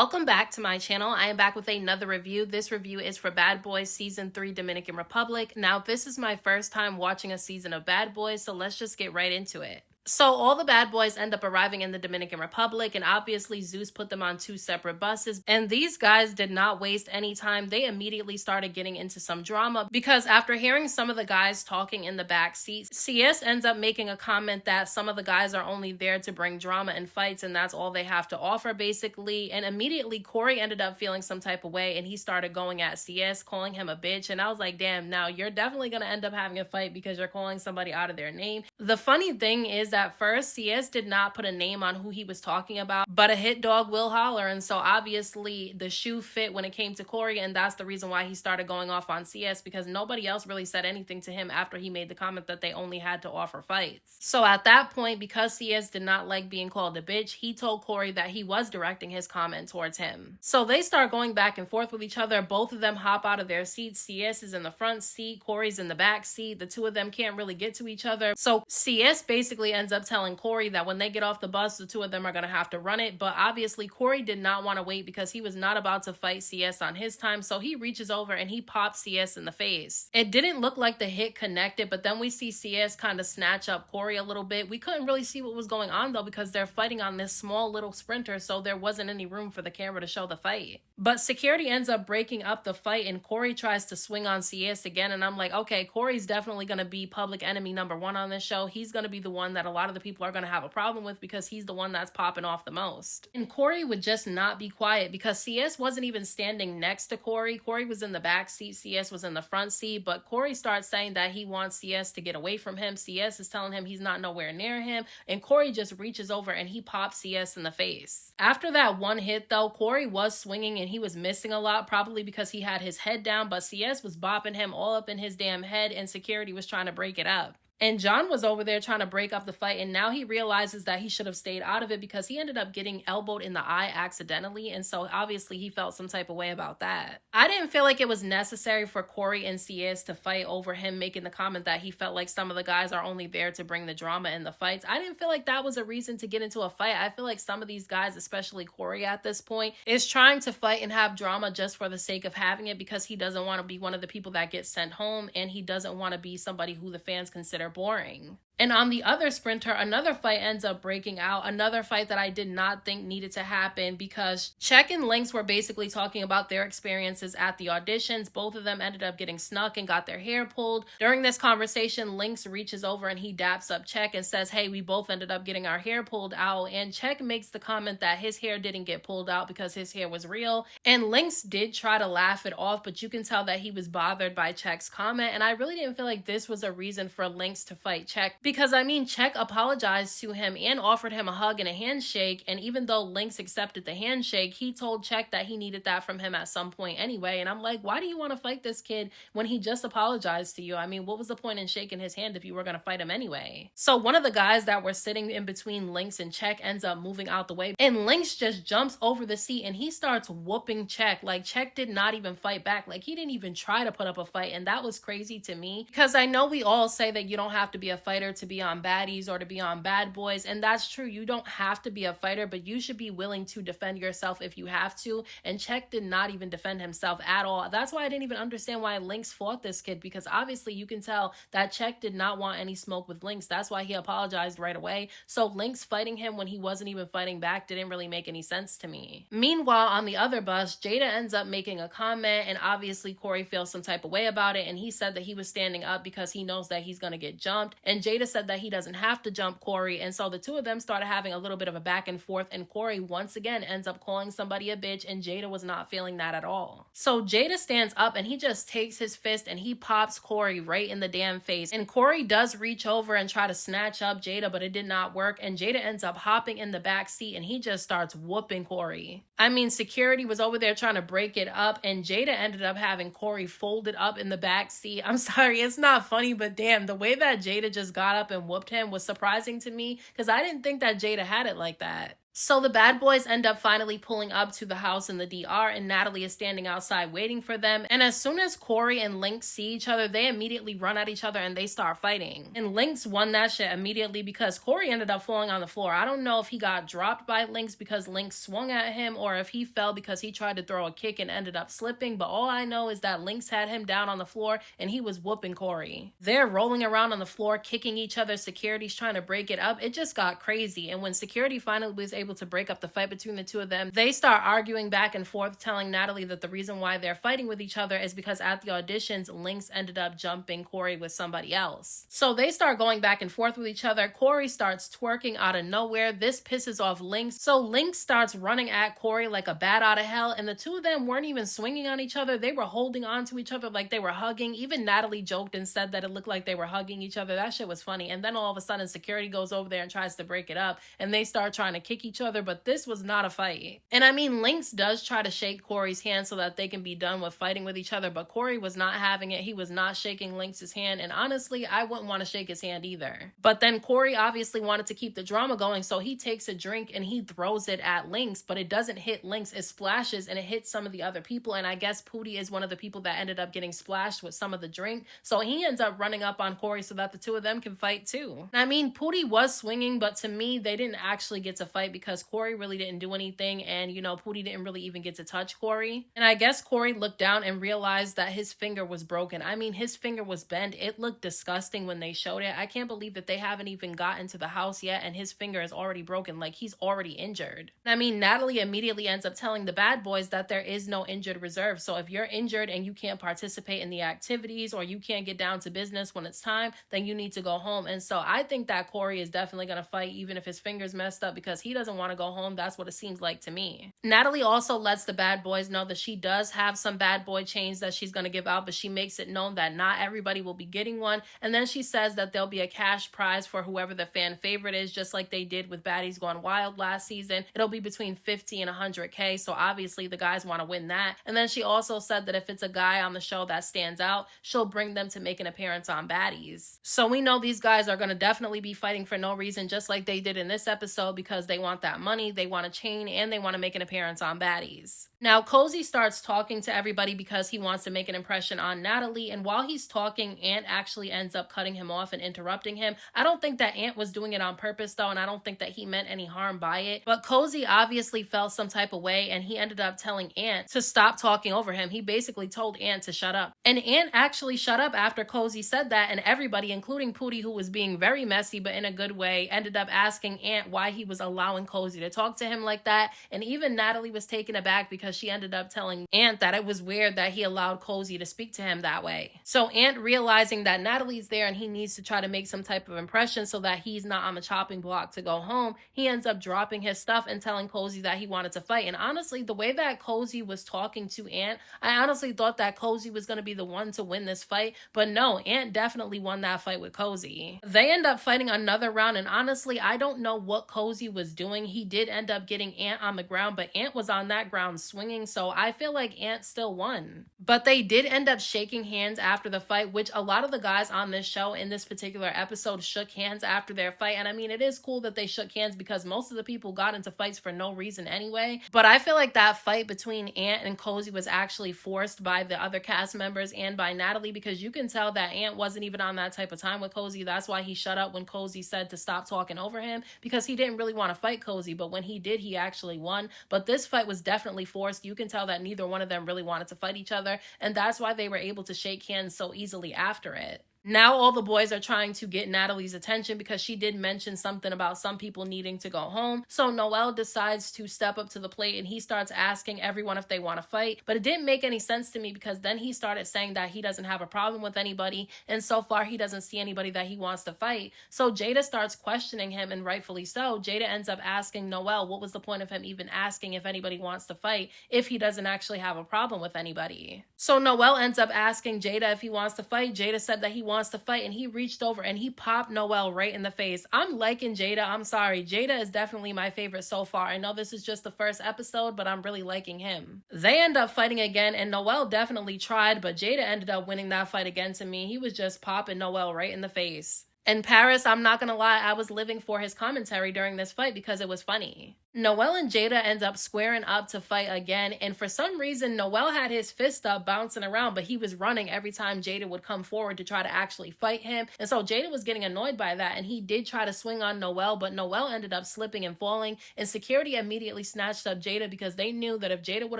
Welcome back to my channel. I am back with another review. This review is for Bad Boys Season 3 Dominican Republic. Now, this is my first time watching a season of Bad Boys, so let's just get right into it. So all the bad boys end up arriving in the Dominican Republic, and obviously Zeus put them on two separate buses, and these guys did not waste any time. They immediately started getting into some drama because after hearing some of the guys talking in the back seat, CS ends up making a comment that some of the guys are only there to bring drama and fights, and that's all they have to offer basically. And immediately Korri ended up feeling some type of way, and he started going at CS, calling him a bitch, and I was like, damn, now you're definitely gonna end up having a fight because you're calling somebody out of their name. The funny thing is at first, CS did not put a name on who he was talking about, but a hit dog will holler, and so obviously the shoe fit when it came to Korri, and that's the reason why he started going off on CS, because nobody else really said anything to him after he made the comment that they only had to offer fights. So at that point, because CS did not like being called a bitch, he told Korri that he was directing his comment towards him. So they start going back and forth with each other. Both of them hop out of their seats. CS is in the front seat, Korri's in the back seat. The two of them can't really get to each other. So CS basically ends up telling Korri that when they get off the bus, the two of them are going to have to run it. But obviously Korri did not want to wait because he was not about to fight CS on his time. So he reaches over and he pops CS in the face. It didn't look like the hit connected, but then we see CS kind of snatch up Korri a little bit. We couldn't really see what was going on though because they're fighting on this small little sprinter, so there wasn't any room for the camera to show the fight. But security ends up breaking up the fight and Korri tries to swing on CS again, and I'm like, okay, Korri's definitely going to be public enemy number one on this show. He's going to be the one that a lot of the people are going to have a problem with because he's the one that's popping off the most. And Korri would just not be quiet because CS wasn't even standing next to Korri. Korri was in the back seat, CS was in the front seat, but Korri starts saying that he wants CS to get away from him. CS is telling him he's not nowhere near him, and Korri just reaches over and he pops CS in the face. After that one hit though, Korri was swinging and he was missing a lot, probably because he had his head down, but CS was bopping him all up in his damn head and security was trying to break it up. And John was over there trying to break up the fight, and now he realizes that he should have stayed out of it because he ended up getting elbowed in the eye accidentally, and so obviously he felt some type of way about that. I didn't feel like it was necessary for Korri and CS to fight over him making the comment that he felt like some of the guys are only there to bring the drama in the fights. I didn't feel like that was a reason to get into a fight. I feel like some of these guys, especially Korri at this point, is trying to fight and have drama just for the sake of having it because he doesn't want to be one of the people that gets sent home, and he doesn't want to be somebody who the fans consider boring. And on the other sprinter, another fight ends up breaking out, another fight that I did not think needed to happen because Check and Lynx were basically talking about their experiences at the auditions. Both of them ended up getting snuck and got their hair pulled. During this conversation, Lynx reaches over and he daps up Check and says, hey, we both ended up getting our hair pulled out. And Check makes the comment that his hair didn't get pulled out because his hair was real. And Lynx did try to laugh it off, but you can tell that he was bothered by Check's comment. And I really didn't feel like this was a reason for Lynx to fight Check because I mean, Check apologized to him and offered him a hug and a handshake, and even though Lynx accepted the handshake, he told Check that he needed that from him at some point anyway, and I'm like, why do you want to fight this kid when he just apologized to you? I mean, what was the point in shaking his hand if you were going to fight him anyway? So one of the guys that were sitting in between Lynx and Check ends up moving out the way, and Lynx just jumps over the seat and he starts whooping Check. Like, Check did not even fight back. Like, he didn't even try to put up a fight, and that was crazy to me because I know we all say that you don't have to be a fighter to be on Baddies or to be on Bad Boys, and that's true. You don't have to be a fighter, but you should be willing to defend yourself if you have to, and Check did not even defend himself at all. That's why I didn't even understand why Lynx fought this kid, because obviously you can tell that Check did not want any smoke with Lynx. That's why he apologized right away. So Lynx fighting him when he wasn't even fighting back didn't really make any sense to me. Meanwhile, on the other bus, Jayda ends up making a comment, and obviously Korri feels some type of way about it, and he said that he was standing up because he knows that he's gonna get jumped, and Jayda said that he doesn't have to jump Korri, and so the two of them started having a little bit of a back and forth, and Korri once again ends up calling somebody a bitch, and Jayda was not feeling that at all. So Jayda stands up and he just takes his fist and he pops Korri right in the damn face, and Korri does reach over and try to snatch up Jayda, but it did not work, and Jayda ends up hopping in the back seat and he just starts whooping Korri. I mean, security was over there trying to break it up, and Jayda ended up having Korri folded up in the back seat. I'm sorry, it's not funny, but damn, the way that Jayda just got up and whooped him was surprising to me because I didn't think that Jayda had it like that. So the bad boys end up finally pulling up to the house in the DR, and Natalie is standing outside waiting for them. And as soon as Korri and Lynx see each other, they immediately run at each other and they start fighting. And Lynx won that shit immediately because Korri ended up falling on the floor. I don't know if he got dropped by Lynx because Lynx swung at him or if he fell because he tried to throw a kick and ended up slipping, but all I know is that Lynx had him down on the floor and he was whooping Korri. They're rolling around on the floor, kicking each other. Security's trying to break it up. It just got crazy. And when security finally was able to break up the fight between the two of them, they start arguing back and forth, telling Natalie that the reason why they're fighting with each other is because at the auditions, Lynx ended up jumping Korri with somebody else. So they start going back and forth with each other. Korri starts twerking out of nowhere. This pisses off Lynx. So Lynx starts running at Korri like a bat out of hell, and the two of them weren't even swinging on each other. They were holding on to each other like they were hugging. Even Natalie joked and said that it looked like they were hugging each other. That shit was funny. And then all of a sudden, security goes over there and tries to break it up, and they start trying to kick each other, but this was not a fight. And I mean, Lynx does try to shake Korri's hand so that they can be done with fighting with each other, but Korri was not having it. He was not shaking Lynx's hand, and honestly, I wouldn't want to shake his hand either. But then Korri obviously wanted to keep the drama going, so he takes a drink and he throws it at Lynx, but it doesn't hit Lynx. It splashes and it hits some of the other people, and I guess Pootie is one of the people that ended up getting splashed with some of the drink, so he ends up running up on Korri so that the two of them can fight too. I mean, Pootie was swinging, but to me, they didn't actually get to fight because Korri really didn't do anything, and you know, Pootie didn't really even get to touch Korri. And I guess Korri looked down and realized that his finger was broken. I mean, his finger was bent. It looked disgusting when they showed it. I can't believe that they haven't even gotten to the house yet and his finger is already broken, like he's already injured. I mean, Natalie immediately ends up telling the bad boys that there is no injured reserve. So if you're injured and you can't participate in the activities or you can't get down to business when it's time, then you need to go home. And so I think that Korri is definitely going to fight even if his finger's messed up because he doesn't want to go home. That's what it seems like to me. Natalie also lets the bad boys know that she does have some bad boy chains that she's going to give out, but she makes it known that not everybody will be getting one. And then she says that there'll be a cash prize for whoever the fan favorite is, just like they did with Baddies Gone Wild last season. It'll be between 50 and 100K, so obviously the guys want to win that. And then she also said that if it's a guy on the show that stands out, she'll bring them to make an appearance on Baddies. So we know these guys are going to definitely be fighting for no reason, just like they did in this episode, because they want that money, they want a chain, and they want to make an appearance on Baddies. Now, Cozy starts talking to everybody because he wants to make an impression on Natalie, and while he's talking, Ant actually ends up cutting him off and interrupting him. I don't think that Ant was doing it on purpose, though, and I don't think that he meant any harm by it, but Cozy obviously felt some type of way, and he ended up telling Ant to stop talking over him. He basically told Ant to shut up, and Ant actually shut up after Cozy said that, and everybody, including Pootie, who was being very messy but in a good way, ended up asking Ant why he was allowing Cozy to talk to him like that, and even Natalie was taken aback because she ended up telling Ant that it was weird that he allowed Cozy to speak to him that way. So Ant, realizing that Natalie's there and he needs to try to make some type of impression so that he's not on the chopping block to go home, he ends up dropping his stuff and telling Cozy that he wanted to fight. And honestly, the way that Cozy was talking to Ant, I honestly thought that Cozy was going to be the one to win this fight, but no, Ant definitely won that fight with Cozy. They end up fighting another round, and honestly, I don't know what Cozy was doing. He did end up getting Ant on the ground, but Ant was on that ground swinging, so I feel like Ant still won. But they did end up shaking hands after the fight, which a lot of the guys on this show in this particular episode shook hands after their fight. And I mean, it is cool that they shook hands because most of the people got into fights for no reason anyway. But I feel like that fight between Ant and Cozy was actually forced by the other cast members and by Natalie, because you can tell that Ant wasn't even on that type of time with Cozy. That's why he shut up when Cozy said to stop talking over him, because he didn't really want to fight Cozy. But when he did, he actually won. But this fight was definitely forced. You can tell that neither one of them really wanted to fight each other, and that's why they were able to shake hands so easily after it. Now all the boys are trying to get Natalie's attention because she did mention something about some people needing to go home. So Noel decides to step up to the plate and he starts asking everyone if they want to fight. But it didn't make any sense to me because then he started saying that he doesn't have a problem with anybody, and so far he doesn't see anybody that he wants to fight. So Jayda starts questioning him, and rightfully so. Jayda ends up asking Noel what was the point of him even asking if anybody wants to fight if he doesn't actually have a problem with anybody. So Noel ends up asking Jayda if he wants to fight. Jayda said that he wants to fight, and he reached over and he popped Noel right in the face. I'm liking Jayda. I'm sorry. Jayda is definitely my favorite so far. I know this is just the first episode, but I'm really liking him. They end up fighting again, and Noel definitely tried, but Jayda ended up winning that fight again to me. He was just popping Noel right in the face. And Paris, I'm not gonna lie, I was living for his commentary during this fight because it was funny. Noel and Jayda end up squaring up to fight again, and for some reason, Noel had his fist up bouncing around, but he was running every time Jayda would come forward to try to actually fight him. And so Jayda was getting annoyed by that, and he did try to swing on Noel, but Noel ended up slipping and falling, and security immediately snatched up Jayda because they knew that if Jayda would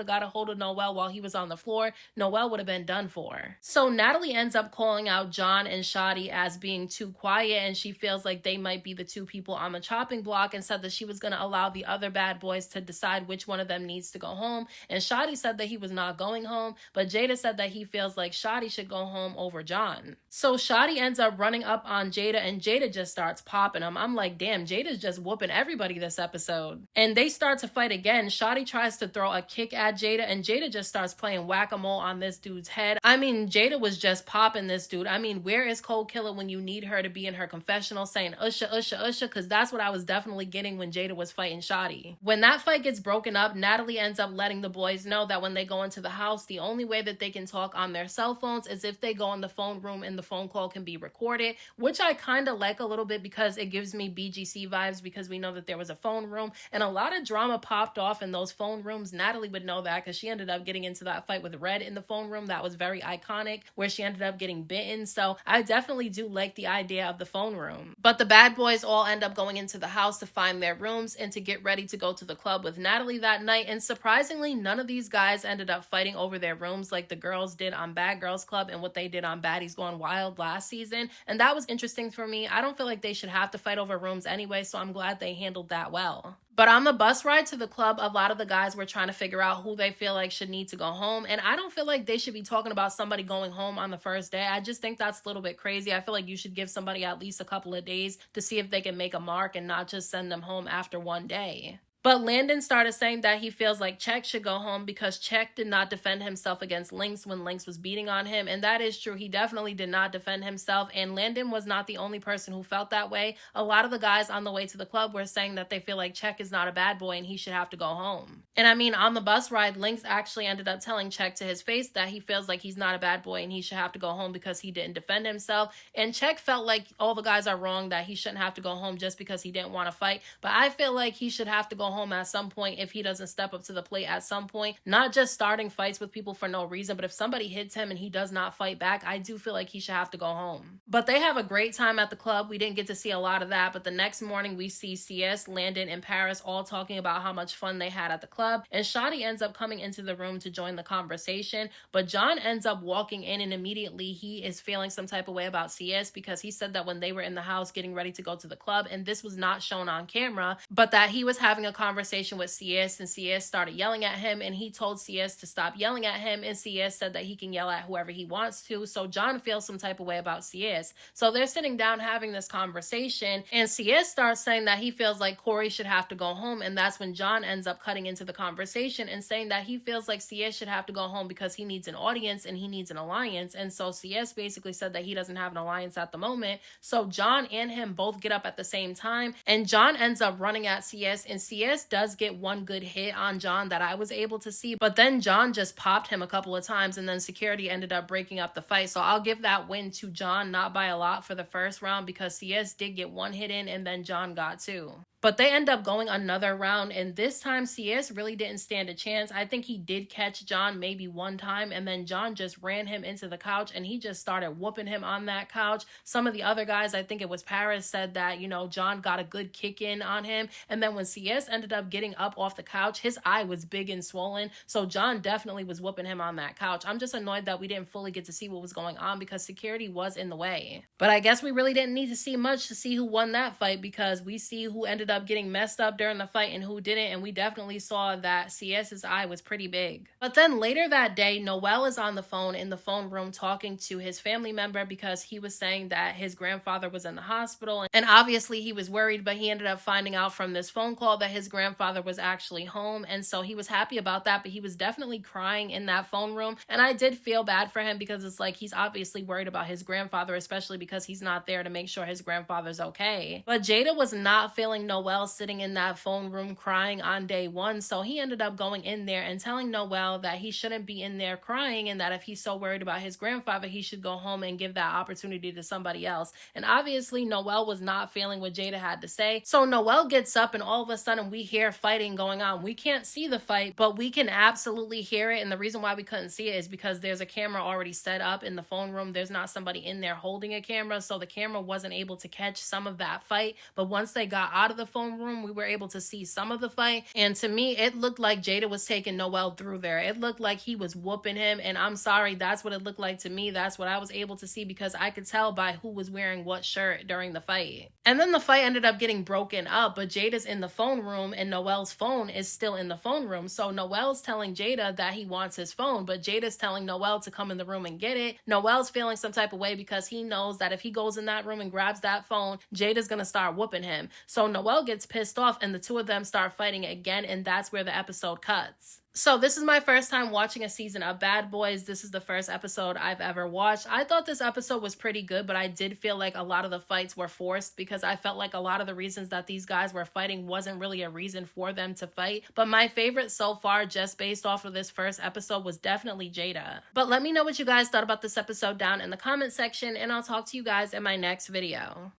have got a hold of Noel while he was on the floor, Noel would have been done for. So Natalie ends up calling out John and Shoddy as being too quiet, and she feels like they might be the two people on the chopping block, and said that she was going to allow the other bad boys to decide which one of them needs to go home. And Shoddy said that he was not going home, but Jayda said that he feels like Shoddy should go home over John. So Shoddy ends up running up on Jayda, and Jayda just starts popping him. I'm like, damn, Jada's just whooping everybody this episode. And they start to fight again. Shoddy tries to throw a kick at Jayda, and Jayda just starts playing whack-a-mole on this dude's head. I mean, Jayda was just popping this dude. I mean, where is Cold Killer when you need her to be in her confessional saying usha, usha, usha? Because that's what I was definitely getting when Jayda was fighting Shoddy. When that fight gets broken up, Natalie ends up letting the boys know that when they go into the house, the only way that they can talk on their cell phones is if they go in the phone room and the phone call can be recorded, which I kind of like a little bit because it gives me BGC vibes, because we know that there was a phone room and a lot of drama popped off in those phone rooms. Natalie would know that because she ended up getting into that fight with Red in the phone room. That was very iconic, where she ended up getting bitten. So I definitely do like the idea of the phone room. But the bad boys all end up going into the house to find their rooms and to get ready to go to the club with Natalie that night. And surprisingly, none of these guys ended up fighting over their rooms like the girls did on Bad Girls Club and what they did on Baddies Gone Wild last season. And that was interesting for me. I don't feel like they should have to fight over rooms anyway, so I'm glad they handled that well. But on the bus ride to the club, a lot of the guys were trying to figure out who they feel like should need to go home. And I don't feel like they should be talking about somebody going home on the first day. I just think that's a little bit crazy. I feel like you should give somebody at least a couple of days to see if they can make a mark and not just send them home after one day. But Landon started saying that he feels like Check should go home because Check did not defend himself against Lynx when Lynx was beating on him. And that is true. He definitely did not defend himself. And Landon was not the only person who felt that way. A lot of the guys on the way to the club were saying that they feel like Check is not a bad boy and he should have to go home. And I mean, on the bus ride, Lynx actually ended up telling Check to his face that he feels like he's not a bad boy and he should have to go home because he didn't defend himself. And Check felt like all the guys are wrong, that he shouldn't have to go home just because he didn't want to fight. But I feel like he should have to go home at some point if he doesn't step up to the plate at some point. Not just starting fights with people for no reason, but if somebody hits him and he does not fight back, I do feel like he should have to go home. But they have a great time at the club. We didn't get to see a lot of that, but the next morning we see CS, Landon, and Paris all talking about how much fun they had at the club, and Shoddy ends up coming into the room to join the conversation, but John ends up walking in and immediately he is feeling some type of way about CS because he said that when they were in the house getting ready to go to the club, and this was not shown on camera, but that he was having a conversation with CS and CS started yelling at him, and he told CS to stop yelling at him, and CS said that he can yell at whoever he wants to. So John feels some type of way about CS. So they're sitting down having this conversation, and CS starts saying that he feels like Korri should have to go home, and that's when John ends up cutting into the conversation and saying that he feels like CS should have to go home because he needs an audience and he needs an alliance. And so CS basically said that he doesn't have an alliance at the moment. So John and him both get up at the same time, and John ends up running at CS, and CS does get one good hit on John that I was able to see, but then John just popped him a couple of times, and then security ended up breaking up the fight. So I'll give that win to John, not by a lot for the first round, because CS did get one hit in and then John got two. But they end up going another round, and this time CS really didn't stand a chance. I think he did catch John maybe one time, and then John just ran him into the couch, and he just started whooping him on that couch. Some of the other guys, I think it was Paris, said that, you know, John got a good kick in on him, and then when CS ended up getting up off the couch, his eye was big and swollen, so John definitely was whooping him on that couch. I'm just annoyed that we didn't fully get to see what was going on because security was in the way. But I guess we really didn't need to see much to see who won that fight, because we see who ended up getting messed up during the fight and who didn't, and we definitely saw that CS's eye was pretty big. But then later that day, Noel is on the phone in the phone room talking to his family member because he was saying that his grandfather was in the hospital, and obviously he was worried, but he ended up finding out from this phone call that his grandfather was actually home, and so he was happy about that, but he was definitely crying in that phone room, and I did feel bad for him because it's like he's obviously worried about his grandfather, especially because he's not there to make sure his grandfather's okay. But Jayda was not feeling Noel Noel sitting in that phone room crying on day one. So he ended up going in there and telling Noel that he shouldn't be in there crying, and that if he's so worried about his grandfather, he should go home and give that opportunity to somebody else. And obviously Noel was not feeling what Jayda had to say. So Noel gets up and all of a sudden we hear fighting going on. We can't see the fight, but we can absolutely hear it. And the reason why we couldn't see it is because there's a camera already set up in the phone room. There's not somebody in there holding a camera, so the camera wasn't able to catch some of that fight. But once they got out of the phone room, we were able to see some of the fight. And to me, it looked like Jayda was taking Noel through there. It looked like he was whooping him. And I'm sorry, that's what it looked like to me. That's what I was able to see because I could tell by who was wearing what shirt during the fight. And then the fight ended up getting broken up, but Jada's in the phone room and Noel's phone is still in the phone room. So Noel's telling Jayda that he wants his phone, but Jada's telling Noel to come in the room and get it. Noel's feeling some type of way because he knows that if he goes in that room and grabs that phone, Jada's gonna start whooping him. So Noel gets pissed off and the two of them start fighting again, and that's where the episode cuts. So this is my first time watching a season of Bad Boys. This is the first episode I've ever watched. I thought this episode was pretty good, but I did feel like a lot of the fights were forced because I felt like a lot of the reasons that these guys were fighting wasn't really a reason for them to fight. But my favorite so far, just based off of this first episode, was definitely Jayda. But let me know what you guys thought about this episode down in the comment section, and I'll talk to you guys in my next video.